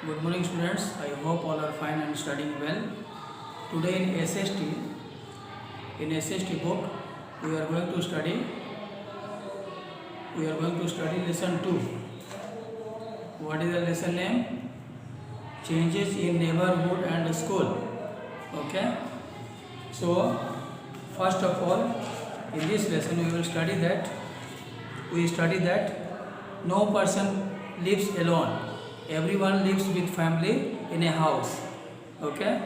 Good morning students. I hope all are fine and studying well. Today in SST book we are going to study lesson 2. What is the lesson name? Changes in neighborhood and school. Okay. So first of all, in this lesson we will study that no person lives alone. Everyone lives with family in a house. Okay.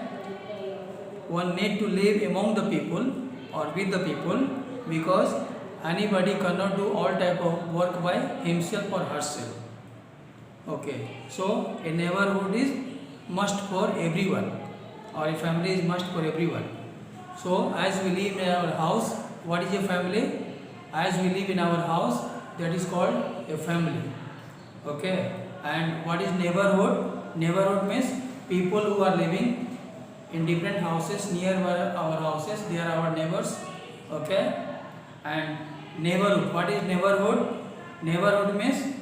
One need to live among the people or with the people, because anybody cannot do all type of work by himself or herself. Okay. So a neighborhood is must for everyone, or a family is must for everyone. So as we live in our house, what is a family? As we live in our house, that is called a family. Okay. And what is neighborhood? Neighborhood means people who are living in different houses near our houses. They are our neighbors. Okay. And neighborhood. What is neighborhood? Neighborhood means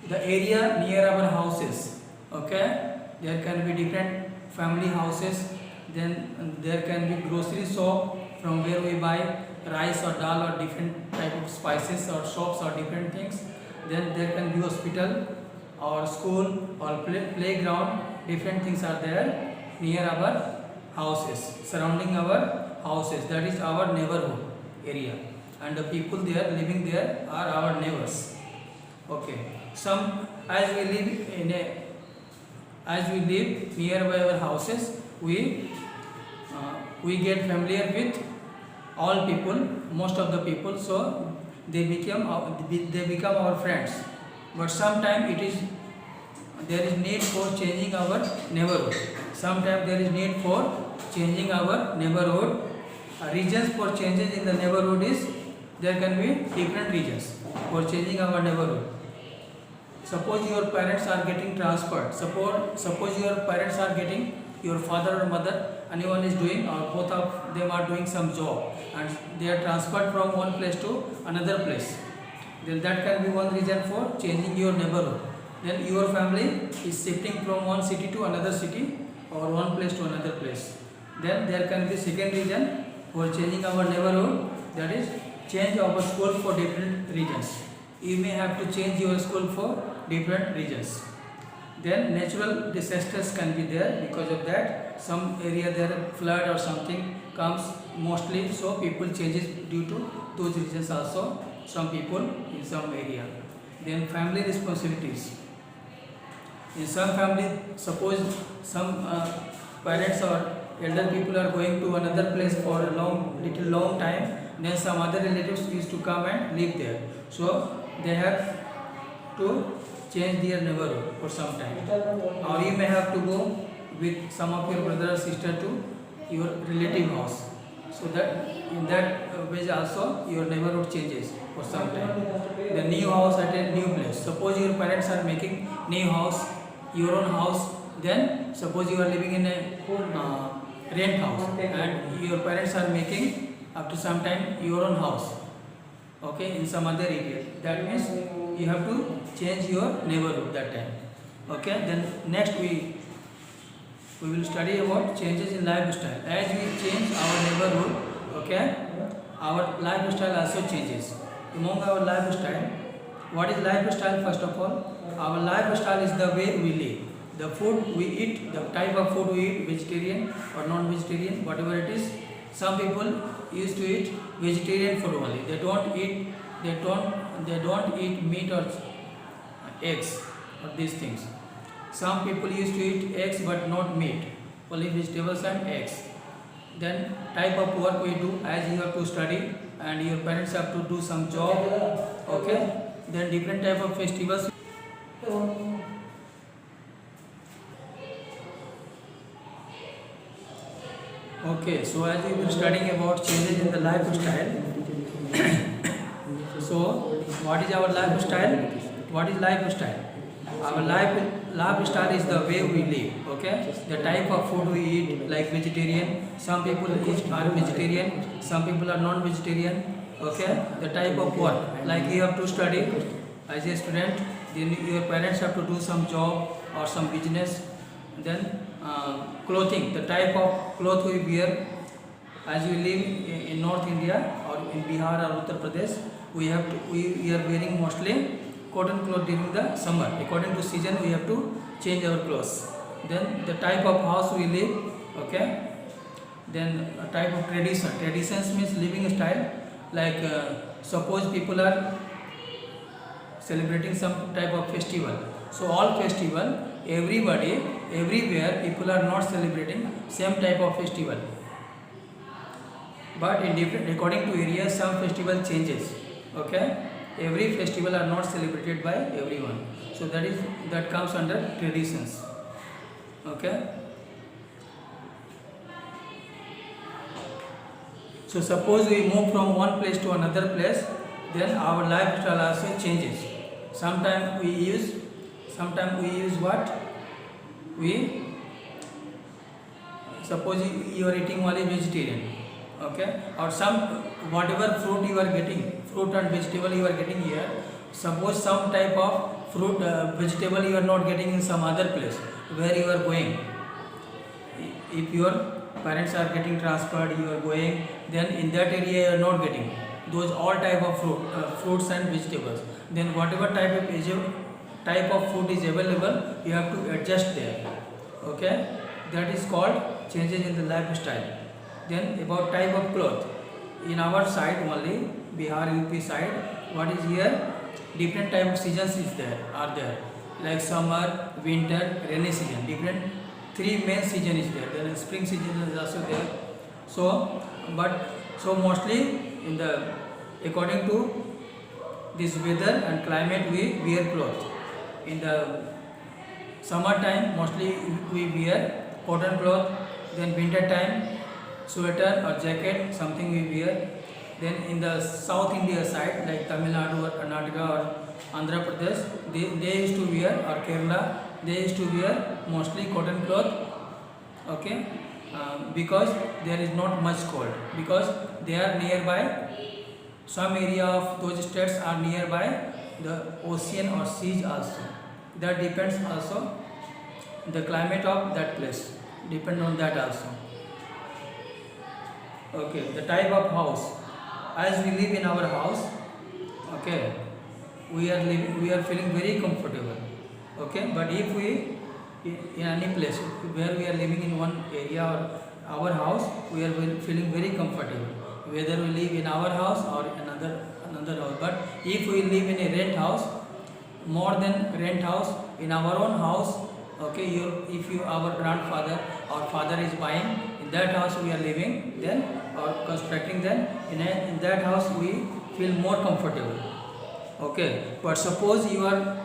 the area near our houses. Okay. There can be different family houses. Then there can be grocery shop from where we buy rice or dal or different type of spices, or shops or different things. Then there can be hospital or school or playground. Different things are there near our houses, surrounding our houses. That is our neighborhood area, and the people there living there are our neighbors. Okay. As we live nearby our houses, we get familiar with all people, most of the people. So they become our friends. But sometimes there is need for changing our neighborhood. Sometimes there is need for changing our neighborhood. Reasons for changes in the neighborhood is there can be different reasons for changing our neighborhood. Suppose your parents are getting transferred. Suppose your parents are getting, your father or mother, anyone is doing, or both of them are doing some job, and they are transferred from one place to another place. Then that can be one reason for changing your neighborhood. Then your family is shifting from one city to another city, or one place to another place. Then there can be second reason for changing our neighborhood, that is change our school for different regions. You may have to change your school for different regions. Then natural disasters can be there. Because of that, some area there flood or something comes mostly, so people changes due to those reasons also. Some people in some area. Then family responsibilities. In some family, suppose some parents or elder people are going to another place for a long time, then some other relatives used to come and live there. So they have to change their neighborhood for some time. Or you may have to go with some of your brother or sister to your relative house. So that in that way also your neighborhood changes for some time. The new house at a new place. Suppose your parents are making new house, your own house. Then suppose you are living in a rent house, and your parents are making after some time your own house. Okay, in some other area. That means you have to change your neighborhood that time. Okay. Then next we will study about changes in lifestyle. As we change our neighborhood, okay, our lifestyle also changes. Among our lifestyle, what is lifestyle? First of all, our lifestyle is the way we live, the food we eat, the type of food we eat, vegetarian or non-vegetarian, whatever it is. Some people used to eat vegetarian food only. They don't eat meat or eggs or these things. Some people used to eat eggs but not meat, only vegetables and eggs. Then type of work we do, as you have to study and your parents have to do some job. Okay. Then different type of festivals. Okay, so as we will studying about changes in the lifestyle. So what is our lifestyle? What is lifestyle? Our lifestyle is the way we live. Okay, the type of food we eat, like vegetarian. Some people are vegetarian, some people are non-vegetarian. Okay, the type of work, like you have to study as a student, then your parents have to do some job or some business. Then clothing, the type of cloth we wear. As we live in North India or in Bihar or Uttar Pradesh, we are wearing mostly cotton cloth during the summer. According to season, we have to change our clothes. Then the type of house we live, okay. Then a type of tradition. Traditions means living style. Like suppose people are celebrating some type of festival. So all festival, everybody, everywhere, people are not celebrating same type of festival. But in different, according to area, some festival changes. Okay, every festival are not celebrated by everyone. So that comes under traditions. Okay. So suppose we move from one place to another place, then our lifestyle also changes. Sometimes we use what? We suppose you are eating only vegetarian, okay, or some whatever fruit you are getting, fruit and vegetable you are getting here. Suppose some type of fruit, vegetable you are not getting in some other place where you are going. If your parents are getting transferred, you are going, then in that area you are not getting those all type of fruits and vegetables. Then whatever type of food is available, you have to adjust there. Okay, that is called changes in the lifestyle. Then about type of cloth. In our side only, Bihar, UP side, what is here? Different type of seasons are there. Like summer, winter, rainy season. Different three main season is there. Then spring season is also there. So mostly according to this weather and climate, we wear clothes. In the summer time, mostly we wear cotton cloth. Then winter time, sweater or jacket, something we wear. Then in the South India side, like Tamil Nadu or Karnataka or Andhra Pradesh, they used to wear, or Kerala, they used to wear mostly cotton cloth. Okay, because there is not much cold, because they are nearby. Some area of those states are nearby the ocean or seas also. That depends also the climate of that place. Depend on that also. Okay, the type of house. As we live in our house, okay, we are feeling very comfortable. Okay, but if we in any place where we are living in one area or our house, we are feeling very comfortable. Whether we live in our house or another house. But if we live in a rent house, more than rent house, in our own house, okay, our grandfather or father is buying, in that house we are living, then or constructing, then in that house we feel more comfortable. Okay, but suppose you are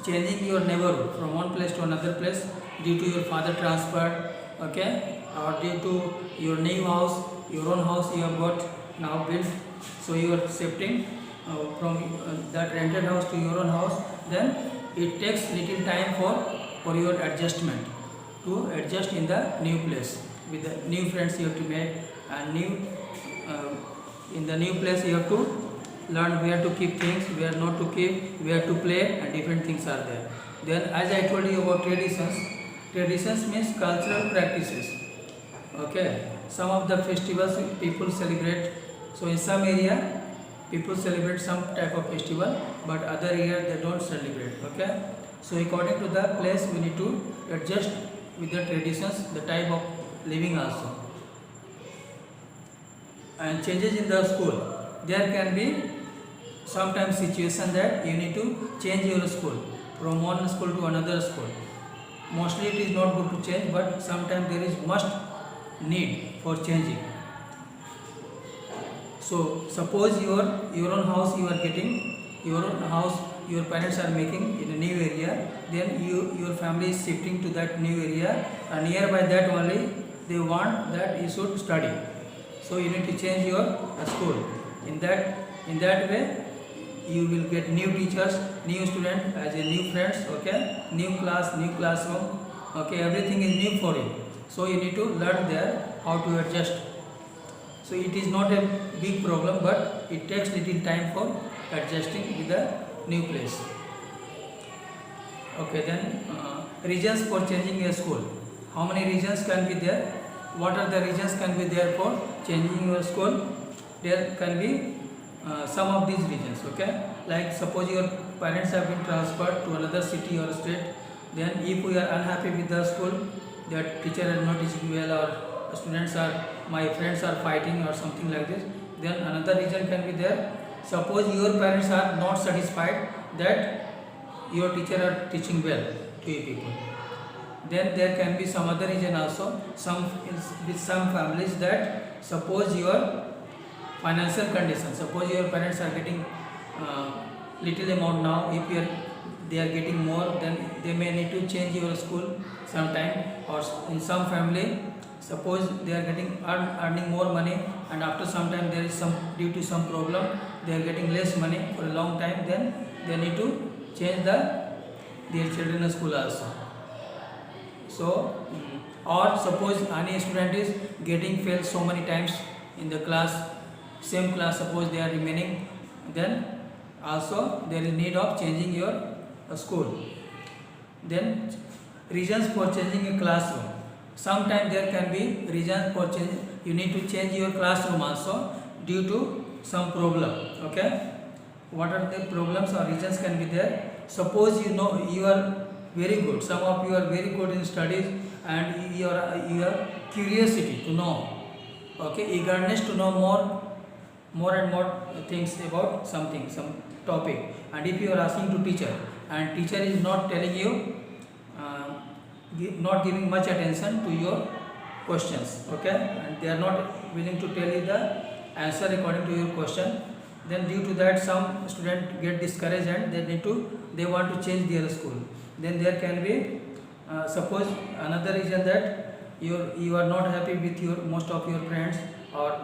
changing your neighborhood from one place to another place due to your father transfer, okay, or due to your new house, your own house you have got now built, so you are shifting from that rented house to your own house, then it takes little time for your adjustment, to adjust in the new place. With the new friends you have to make, and in the new place you have to learn where to keep things, where not to keep, where to play, and different things are there. Then as I told you about traditions means cultural practices. Okay, some of the festivals people celebrate. So in some area people celebrate some type of festival, but other area they don't celebrate. Okay, so according to the place we need to adjust with the traditions, the type of living also. And changes in the school, there can be sometimes situation that you need to change your school from one school to another school. Mostly it is not good to change, but sometimes there is must need for changing. So suppose your own house you are getting, your own house your parents are making in a new area, then your family is shifting to that new area, and nearby that only they want that you should study. So you need to change your school. In that way you will get new teachers, new students, as a new friends, okay, new class, new classroom, okay, everything is new for you. So you need to learn there how to adjust. So it is not a big problem, but it takes little time for adjusting with the new place. Okay, then reasons for changing a school. How many reasons can be there? What are the reasons can be there for changing your school? There can be some of these reasons. Okay, like suppose your parents have been transferred to another city or state. Then if we are unhappy with the school, that teacher is not teaching well, or students are, my friends are fighting or something like this, then another reason can be there. Suppose your parents are not satisfied that your teacher are teaching well to you people, then there can be some other reason also. Some with some families, that suppose your financial condition, suppose your parents are getting little amount now, if they are getting more, then they may need to change your school sometime. Or in some family, suppose they are getting earning more money, and after some time there is some, due to some problem, they are getting less money for a long time, then they need to change their children's school also. So or suppose any student is getting failed so many times in the class, same class, suppose they are remaining, then also there is need of changing your school. Then reasons for changing a classroom. Sometimes there can be reasons for change, you need to change your classroom also due to some problem. Okay, what are the problems or reasons can be there? Suppose you know you are very good, some of you are very good in studies, and your curiosity to know, okay, eagerness to know more and more things about something, some topic, and if you are asking to teacher, and teacher is not telling you, not giving much attention to your questions, okay, and they are not willing to tell you the answer according to your question, then due to that some student get discouraged and they want to change their school. Then there can be suppose another reason, that you are not happy with your most of your friends, or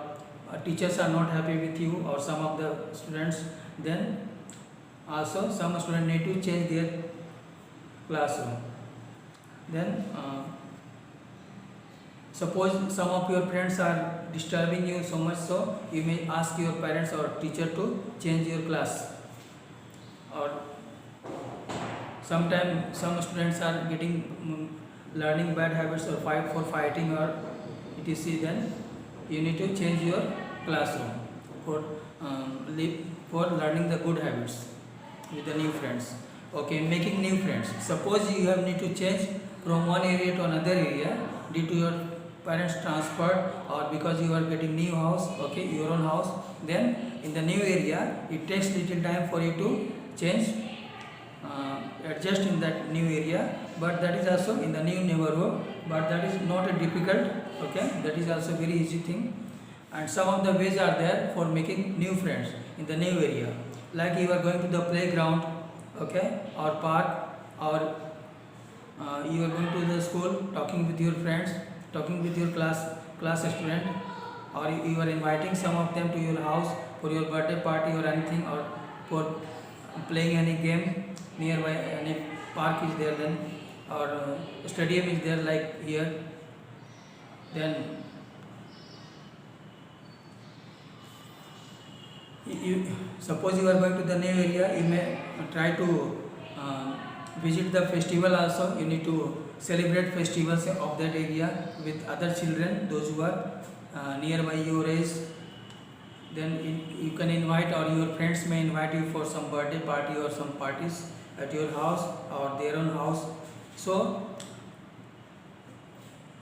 teachers are not happy with you, or some of the students, then also some students need to change their classroom. Then suppose some of your friends are disturbing you so much, so you may ask your parents or teacher to change your class. Or sometimes some students are getting learning bad habits, or fighting or etc, then you need to change your classroom for learning the good habits with the new friends. Okay, making new friends. Suppose you have need to change from one area to another area due to your parents transferred, or because you are getting new house, okay, your own house, then in the new area it takes little time for you to change, adjust in that new area, but that is also in the new neighborhood, but that is not a difficult, okay, that is also very easy thing. And some of the ways are there for making new friends in the new area, like you are going to the playground, okay, or park, or you are going to the school, talking with your friends, talking with your class student, or you are inviting some of them to your house for your birthday party or anything, or for playing any game nearby, any park is there, then, or stadium is there like here, then you suppose you are going to the new area, you may try to visit the festival also. You need to celebrate festivals of that area with other children, those who are nearby your age. Then you can invite, or your friends may invite you for some birthday party or some parties at your house or their own house. So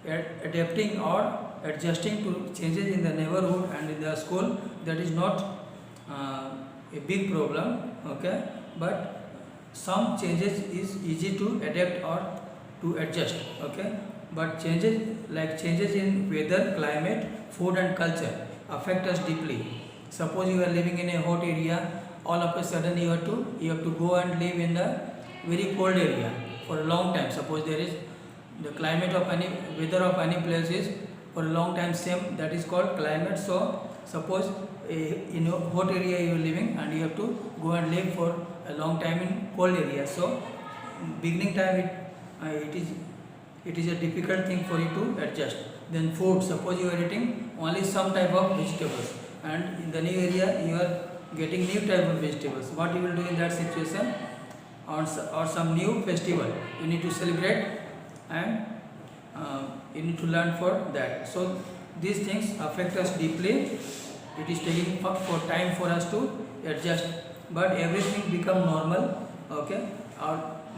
adapting or adjusting to changes in the neighborhood and in the school, that is not a big problem, okay, but some changes is easy to adapt or to adjust, okay, but changes like changes in weather, climate, food and culture affect us deeply. Suppose you are living in a hot area, all of a sudden you have to go and live in the very cold area for a long time. Suppose there is the climate of any, weather of any place is for a long time same, that is called climate. So suppose in a hot area you are living and you have to go and live for a long time in cold area. So beginning time it is a difficult thing for you to adjust. Then food, suppose you are eating only some type of vegetables, and in the new area you are getting new type of vegetables. What you will do in that situation? or some new festival you need to celebrate, and you need to learn for that. So these things affect us deeply. It is taking for time for us to adjust, but everything become normal. Okay,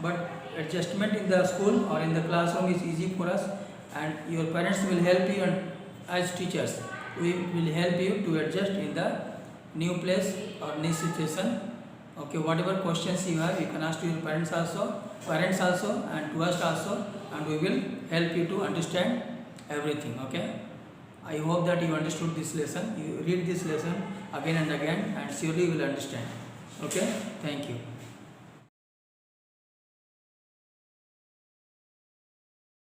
but adjustment in the school or in the classroom is easy for us, and your parents will help you, and as teachers we will help you to adjust in the new place or new situation. Okay, whatever questions you have, you can ask to your parents also, and to us also, and we will help you to understand everything. Okay, I hope that you understood this lesson. You read this lesson again and again, and surely you will understand. Okay, thank you.